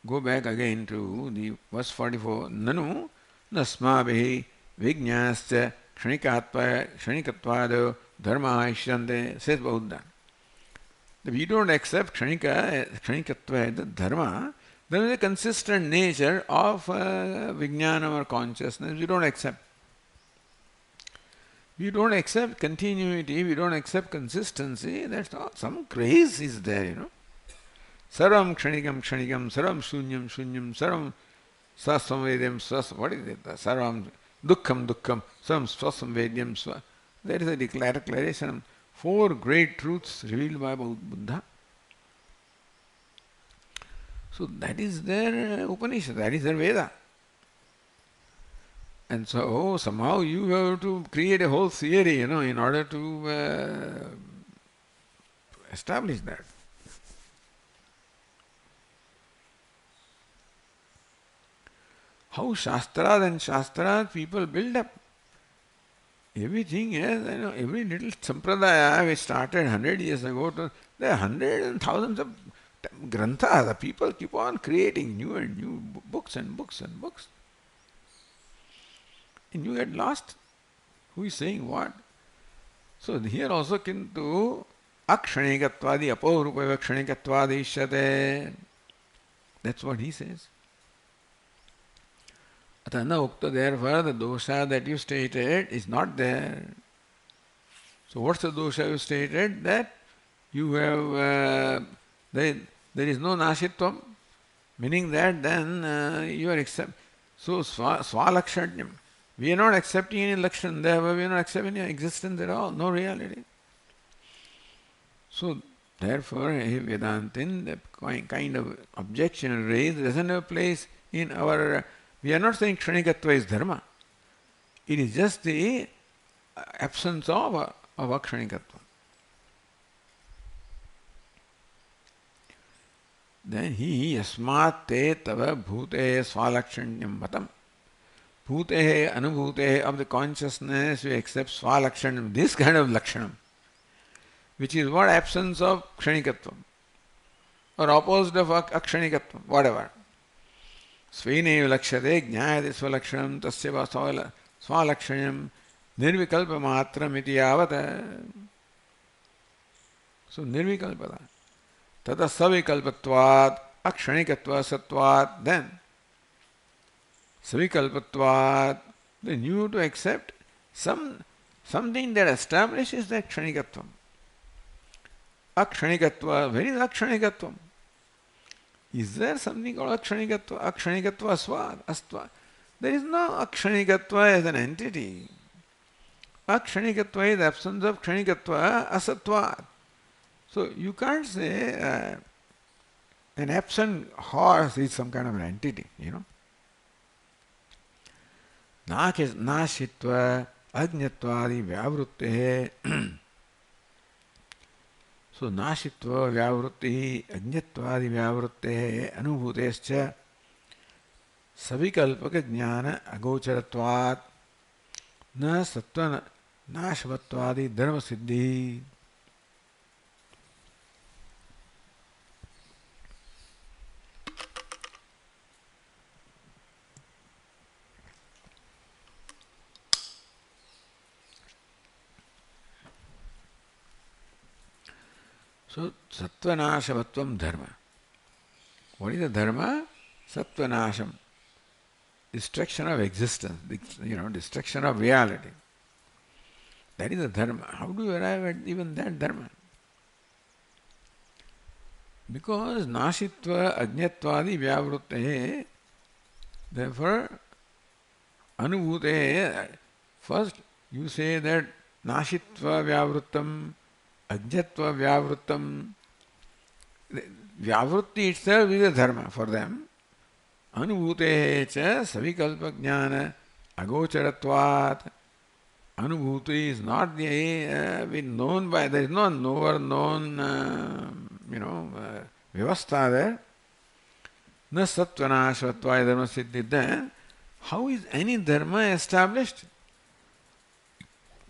go back again to the verse 44. Nanu nasmabhi vijñāsya kshanikatvad dharma ishyante, says Buddha. We don't accept kshanikatva as the dharma. There is a consistent nature of vijnana or consciousness. We don't accept. We don't accept continuity, we don't accept consistency. That's all. Some craze is there, Sarvam kshanikam, sarvam shunyam, sarvam sasamvedyam, what is it? Sarvam dukkham, sarvam swasamvedyam. There is a declaration. 4 great truths revealed by Buddha. So that is their Upanishad, that is their Veda. And so somehow you have to create a whole theory, in order to establish that. How Shastras people build up. Everything is, every little sampradaya which started 100 years ago, there are hundreds and thousands of granthas. The people keep on creating new and new books and books and books. And you get lost. Who is saying what? So here also kintu akshanikattvadi apaurupaiva kshanikattvadi ishyate. That's what he says. Atana ukta, therefore the dosha that you stated is not there. So what's the dosha you stated? That you have, there is no nashitvam, meaning that then you are accept. So swalakshanyam. We are not accepting any lakshan, therefore we are not accepting any existence at all, no reality. So therefore Vedantin, the kind of objection raised doesn't have a place in our. We are not saying kshanikatva is dharma. It is just the absence of akshanikatva. Then he yasmat te tava bhute swalakshanyam matam. Bhute anubhute of the consciousness, we accept swalakshanyam, this kind of lakshanam, which is what? Absence of kshanikatva or opposite of akshanikatva, whatever. Svainev lakshate jnayate swalakshanam tasya swalakshanyam nirvikalpa matram iti yavata. So nirvikalpata. Tata savikalpatvat akshanikatva satvat. Then savikalpatvat, then you have to accept something that establishes that kshanikatvam. Akshanikatva, where is akshanikatvam? Is there something called akshanikatva? Akshanikatva svad, astva. There is no akshanikatva as an entity. Akshanikatva is absence of kshanikatva, asatvat. So you can't say an absent horse is some kind of an entity, you know. Nashitva ajñatvadi vyavrutte. So nashitva vyavrutti ajñatvadi vyavrutte anubhutescha savikalpaka jnana agocharatvat na sattva nashvatvadi dharma siddhi. So, sattvanashavatvam dharma. What is the dharma? Sattvanasham. Destruction of existence, destruction of reality. That is the dharma. How do you arrive at even that dharma? Because nashitva ajñatvadi vyavrutte, therefore, anubhute, first you say that nashitva vyavrutam, ajñatva vyavrutam, vyavrutti itself is a dharma for them. Anubhute cha savikalpa jnana agocharatvat. Anubhuti is not been known by, there is no knower known, vyavastha there. Na sattvanashvatvaya dharma siddhi. Then, how is any dharma established?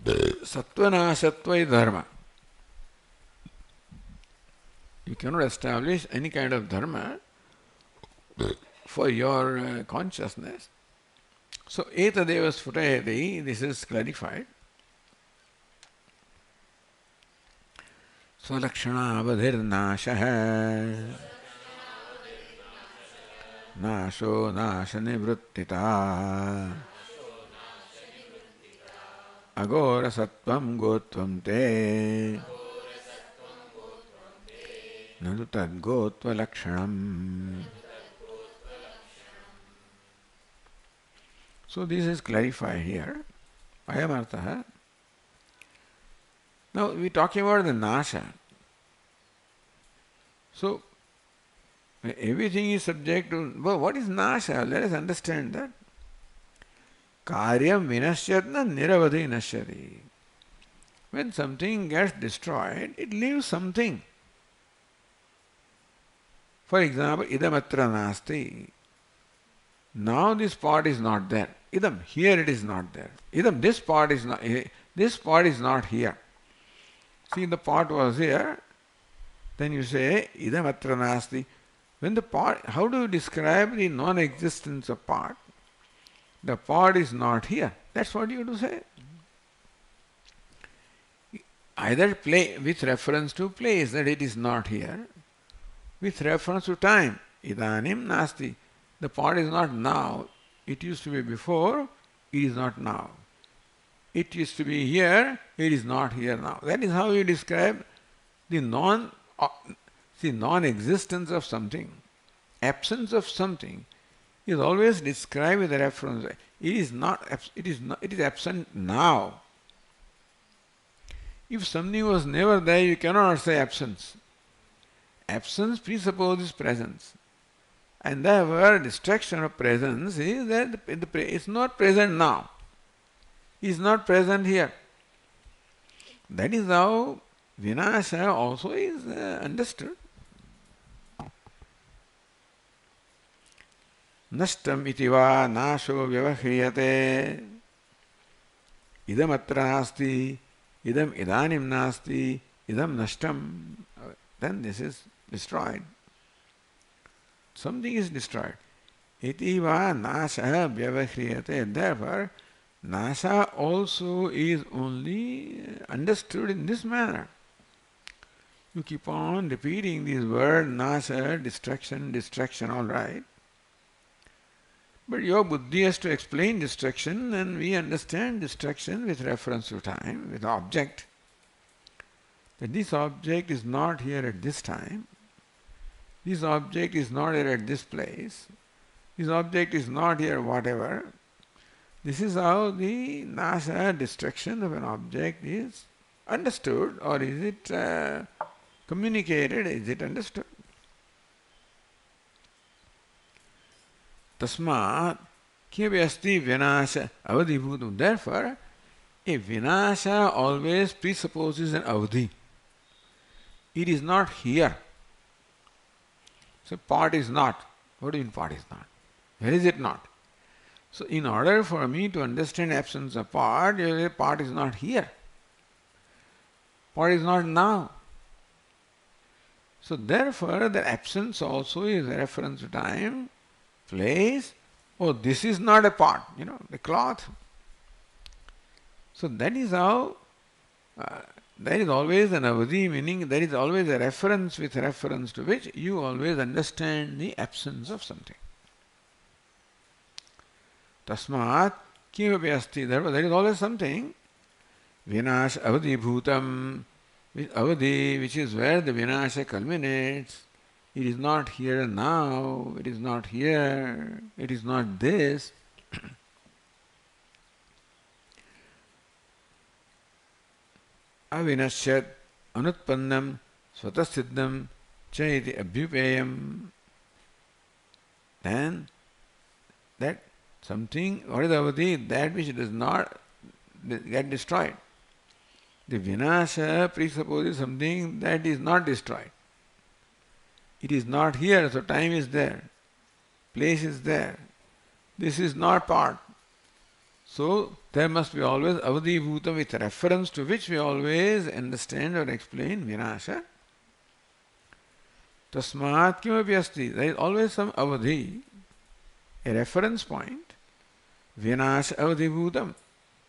Sattvanashatvaya dharma. You cannot establish any kind of dharma for your consciousness. So, etadeva sphutayati, this is clarified. Swalakshana avadhir nashaha nasho nashanivruttita agora sattvam gotvam te nadu tad gotva lakshanam. So this is clarified here. Ayamartaha. Now we are talking about the nasha. So everything is subject to, well, what is nasha? Let us understand that. Karyam vinashyatna niravadhi nashyati. When something gets destroyed, it leaves something. For example, idamatra nasti. Now this part is not there. Idam, here it is not there. Idam, this part is not here. See, the pot was here. Then you say, idam atra nasti. When the pot, how do you describe the non-existence of pot? The pot is not here. That's what you have to say. Either play with reference to place, that it is not here. With reference to time, idanim nasti. The pot is not now. It used to be before, it is not now. It used to be here, it is not here now. That is how you describe the non-existence of something. Absence of something is always described with a reference. It is absent now. If something was never there, you cannot say absence. Absence presupposes presence. And therefore, destruction of presence is that it's not present now. It's not present here. That is how vinasha also is understood. Nashtam iti va nasho vyavahriyate idam atra nasti idam idanim nasti idam nashtam. Then this is destroyed. Something is destroyed. Iti va nasha vyavahriyate. Therefore, nasha also is only understood in this manner. You keep on repeating this word nasha, destruction, all right. But your buddhi has to explain destruction, and we understand destruction with reference to time, with object. That this object is not here at this time. This object is not here at this place. This object is not here whatever. This is how the nasha, destruction of an object is understood, or is it communicated, is it understood? Tasmat kiyapi asti vinasha avadhibhutam. Therefore, a vinasha always presupposes an avadhi. It is not here. So part is not. What do you mean part is not? Where is it not? So in order for me to understand absence of part, you say part is not here. Part is not now. So therefore the absence also is a reference to time, place. Oh, this is not a part, the cloth. So that is how, there is always an avadhi, meaning there is always a reference with reference to which you always understand the absence of something. Tasmat kimapi asti. Therefore, there is always something. Vinash avadhi bhutam. Avadhi, which is where the vinasha culminates. It is not here and now. It is not here. It is not this. Avinashyat anutpannam svatasiddham cha iti abhyupayam. Then that something, what is avadhi? That which does not get destroyed. The vinasha presupposes something that is not destroyed. It is not here, so time is there. Place is there. This is not part. So there must be always avadhi bhutam with reference to which we always understand or explain vinasha. Tasmat kimapi asti. There is always some avadhi, a reference point. Vinasha avadhi bhutam,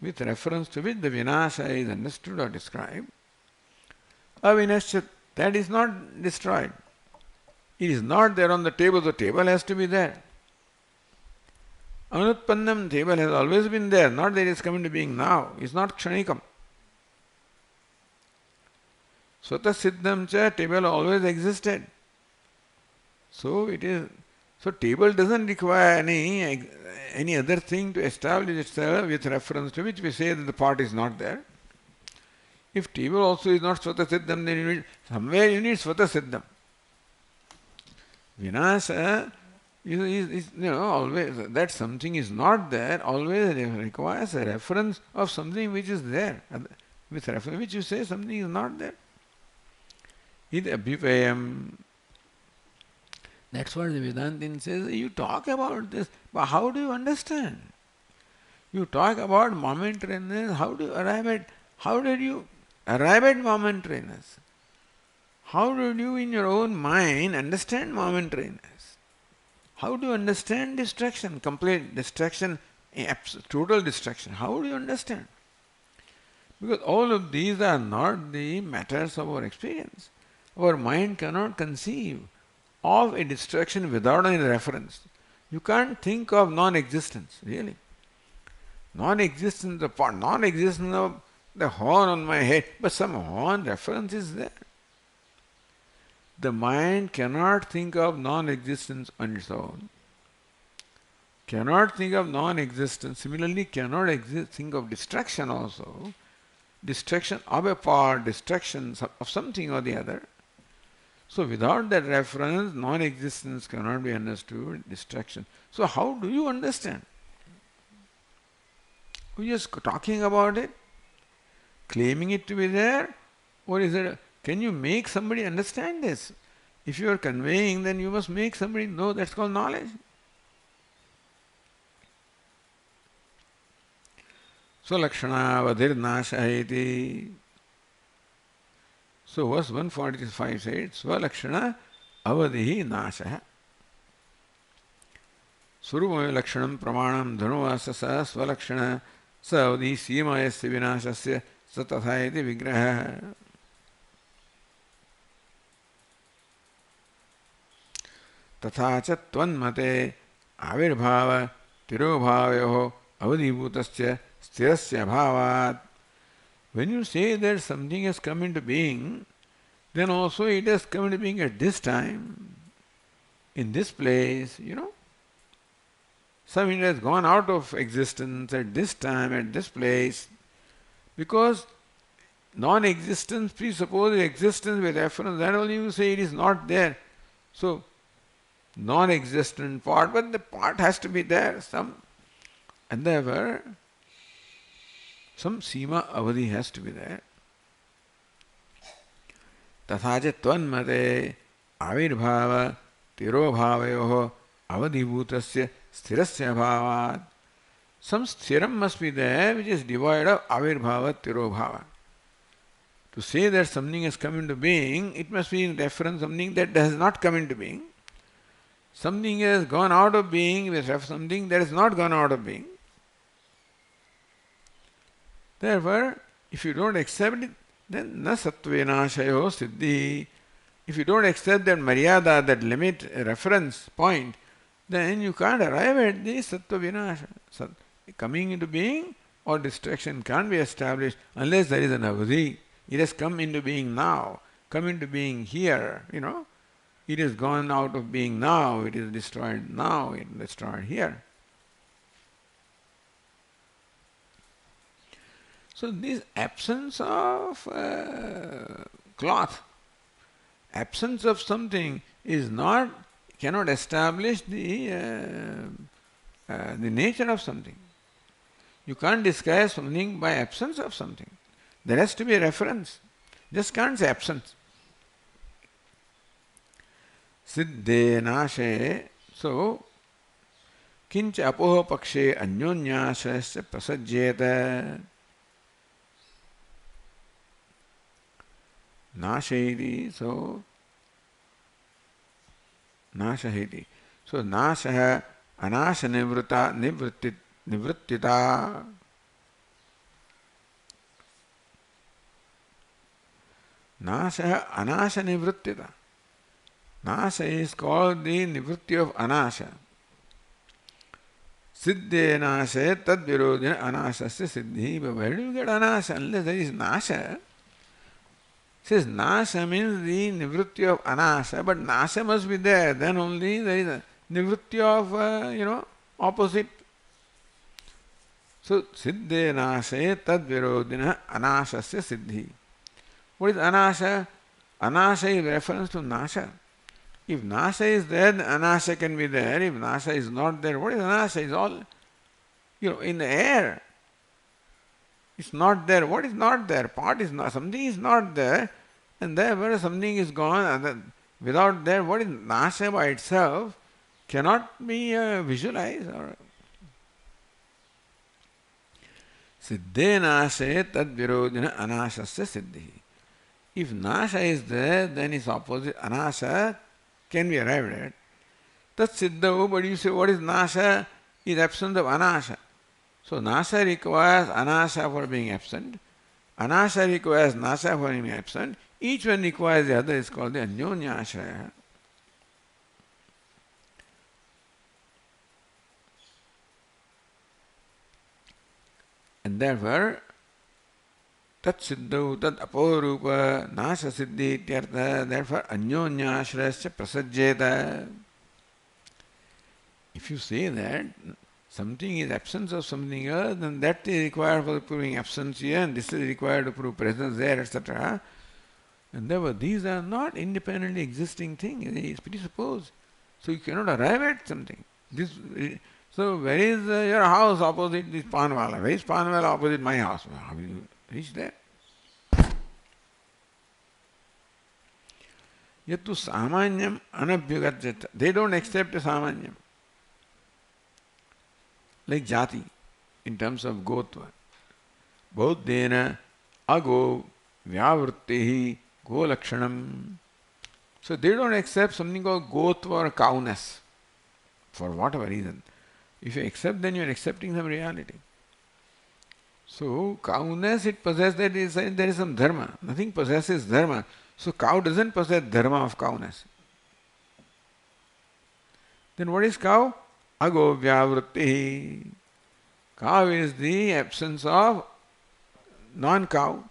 with reference to which the vinasha is understood or described. Avinashyat, that is not destroyed. It is not there on the table. The table has to be there. Anutpannam, table has always been there, not that it is coming to being now. It's not kshanikam. Swata siddham cha, table always existed. So it is. So table doesn't require any other thing to establish itself with reference to which we say that the part is not there. If table also is not swata siddham, then somewhere you need swata siddham. Vinasa is always that something is not there, always requires a reference of something which is there. With reference which you say something is not there. Id abhyupayam. That's what the Vedantin says. You talk about this, but how do you understand? You talk about momentariness, how did you arrive at momentariness? How did you in your own mind understand momentariness? How do you understand distraction, complete distraction, total distraction? How do you understand? Because all of these are not the matters of our experience. Our mind cannot conceive of a distraction without any reference. You can't think of non-existence, really. Non-existence of the horn on my head, but some horn reference is there. The mind cannot think of non-existence on its own. Cannot think of non-existence. Similarly, cannot think of distraction also. Distraction of a part, distraction of something or the other. So without that reference, non-existence cannot be understood, distraction. So how do you understand? We're just talking about it, claiming it to be there, or is it? Can you make somebody understand this? If you are conveying, then you must make somebody know. That's called knowledge. Swalakshana vadirnasha iti. So verse 145 says, Swalakshana avadihi nasha. Surupamaya lakshanam pramanam dhanuvasa sa swalakshana sa avadihi siyamayasya vinashasya sa tatha iti vigraha. तथा च त्वन्मते आविर्भाव तिरोभावयोः avadhibhutasya sthirasya bhavat. When you say that something has come into being, then also it has come into being at this time, in this place, Something has gone out of existence at this time, at this place, because non-existence presupposes existence with reference, then only you say it is not there. So, non-existent part, but the part has to be there, and therefore, some Sima Avadhi has to be there. तथा च त्वन्मते आविर्भाव तिरोभावयोः avadhibhutasya sthirasya bhavat. Some sthiram must be there which is devoid of avirbhava tirobhava. To say that something has come into being, it must be in reference to something that has not come into being. Something has gone out of being with reference to something that has not gone out of being. Therefore, if you don't accept it, then na sattvenashayo siddhi. If you don't accept that maryada, that limit, reference point, then you can't arrive at the sattva vinasha. Coming into being or destruction can't be established unless there is an avadhi. It has come into being now, come into being here, It has gone out of being now, it is destroyed now, it is destroyed here. So this absence of cloth, absence of something cannot establish the nature of something. You can't describe something by absence of something. There has to be a reference. Just can't say absence. Siddhe nashe. So, kincha apoho pakshe anyonyasasya prasajyeta. Nashahiti. So, nashahiti. So, nasha anasha nivrittita. Nasha anasha nivrittita. Nasha is called the nivritti of anasha. Siddhe nasha tad virodhina anasasya siddhi. But where do you get anasha? Unless there is nasha. Says nasha means the nivritti of anasha, but nasha must be there. Then only there is a nivritti of, opposite. So, siddhe nasha tad virodhina anasasya siddhi. What is anasha? Anasha is reference to nasha. If nasha is there, then anasha can be there. If nasha is not there, what is anasha? It's all, in the air. It's not there. What is not there? Part is not. Something is not there, and therefore something is gone. Without there, what is nasha by itself cannot be visualized. Siddhe nashe tad virodhina anashasya siddhi. If nasha is there, then its opposite, anasha, can be arrived at. Tat siddhavu, but you say what is nasha? Is absence of anasha. So nasha requires anasha for being absent. Anasha requires nasha for being absent. Each one requires the other. It's called the anyonyashraya. And therefore, tat siddhavu tat aporupa nasha siddhi ityartha. Therefore, anyonyashrayasya prasajyeta. If you say that something is absence of something else, then that is required for proving absence here, and this is required to prove presence there, etc. And therefore, these are not independently existing things. It is presupposed. So you cannot arrive at something. So where is your house opposite this Panwala? Where is Panwala opposite my house? How will you reach there? Yattu samanyam anabhyagacchata. They don't accept a samanyam. Like jati, in terms of gotva. Bauddhena ago vyavrittihi go lakshanam. So they don't accept something called gotva or cowness, for whatever reason. If you accept, then you are accepting some reality. So cowness, it possesses, there is some dharma. Nothing possesses dharma. So cow doesn't possess dharma of cowness. Then what is cow? Ago vyavritti. Cow is the absence of non-cow.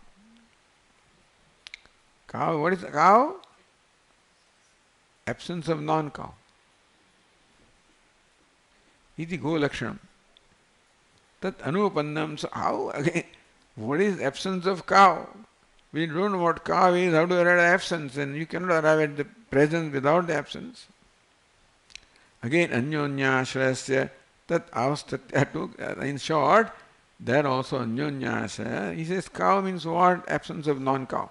Cow, what is a cow? Absence of non-cow. Iti go lakshanam. Tat anupannam. So how again? What is absence of cow? We don't know what ka is, how to arrive at absence, and you cannot arrive at the presence without the absence. Again, anyonyashrayasya tat avastatya. In short, there also anyonyashraya. He says cow means what? Absence of non-cow.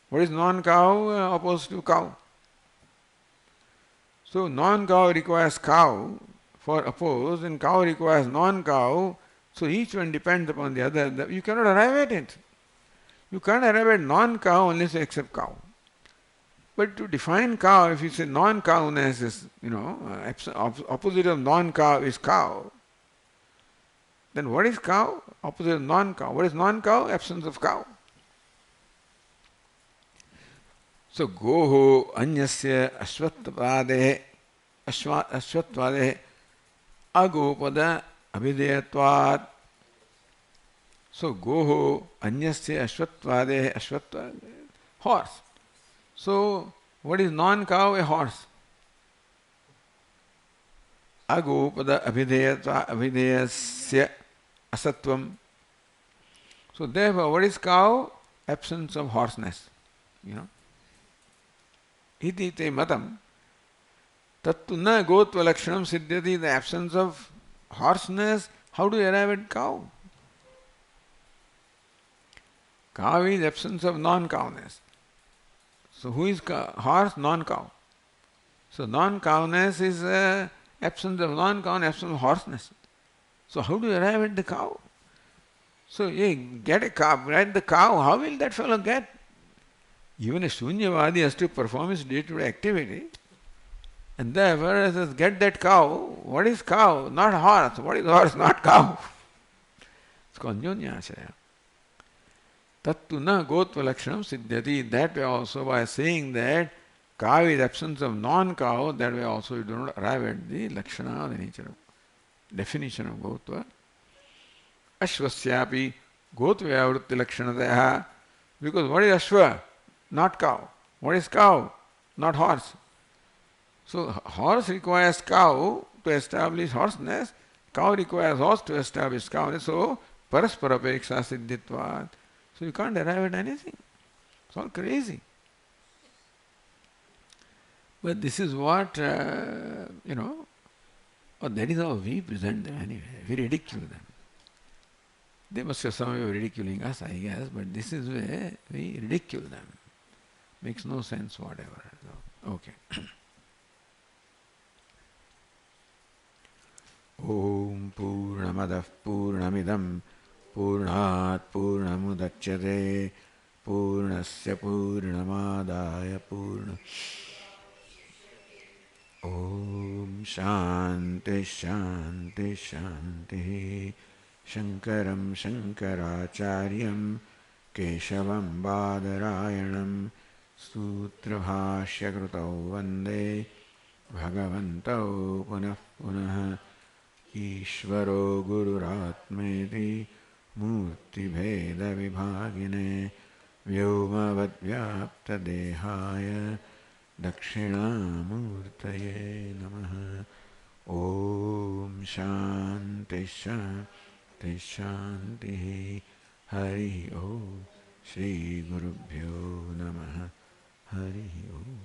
What is non-cow opposed to cow? So non-cow requires cow for oppose, and cow requires non-cow. So each one depends upon the other. You cannot arrive at it. You can't arrive at non-cow unless you accept cow. But to define cow, if you say non-cowness is, opposite of non-cow is cow, then what is cow? Opposite of non-cow. What is non-cow? Absence of cow. So goho anyasya ashvatvadehe agopada abhideyatvat. So goho anyasya ashvatvadehe horse. So what is non-cow? A horse. Agopada abhideyasya asatvam. So therefore, what is cow? Absence of horseness. Iti te matam. Tattu na gotva lakshanam siddhyati. The absence of horseness. How do you arrive at cow? Cow is absence of non-cowness. So who is horse? Non-cow. So non-cowness is absence of non-cowness, absence of horseness. So how do you arrive at the cow? So get a cow, right? The cow, how will that fellow get? Even a Shunyavadi has to perform his day-to-day activity. And therefore, he says, get that cow. What is cow? Not horse. What is horse? Not cow. It's called Nyonyashraya. Tattu na gotva lakshanam siddhyati. That way also, by saying that cow is absence of non-cow, that way also you do not arrive at the lakshana, the nature of definition of gotva. Ashvasyapi gotvaya vritti lakshanataya. Because what is ashva? Not cow. What is cow? Not horse. So horse requires cow to establish horseness. Cow requires horse to establish cowness. So paraspara apeksha siddhitvat. So you can't arrive at anything. It's all crazy. But this is what, that is how we present them anyway. We ridicule them. They must have some way of ridiculing us, I guess, but this is where we ridicule them. Makes no sense whatever. So, okay. Om Purnamadah Purnamidam Purnat Purnamudachyate Purnasya Purnamadaya Purna. Om Shanti Shanti Shanti. Shankaram Shankaracharyam Keshavam Badarayanam Sutrabhashya Krutau Vande Bhagavantau Punah Punah Ishvaro Gururatmeti Murti Bheda Vibhagine Vyomavad Vyapta Dehaya Dakshinamurtaye Namaha. Om Shanti Shanti Shanti. Hari Om. Shri Gurubhyo Namaha. Hari Om.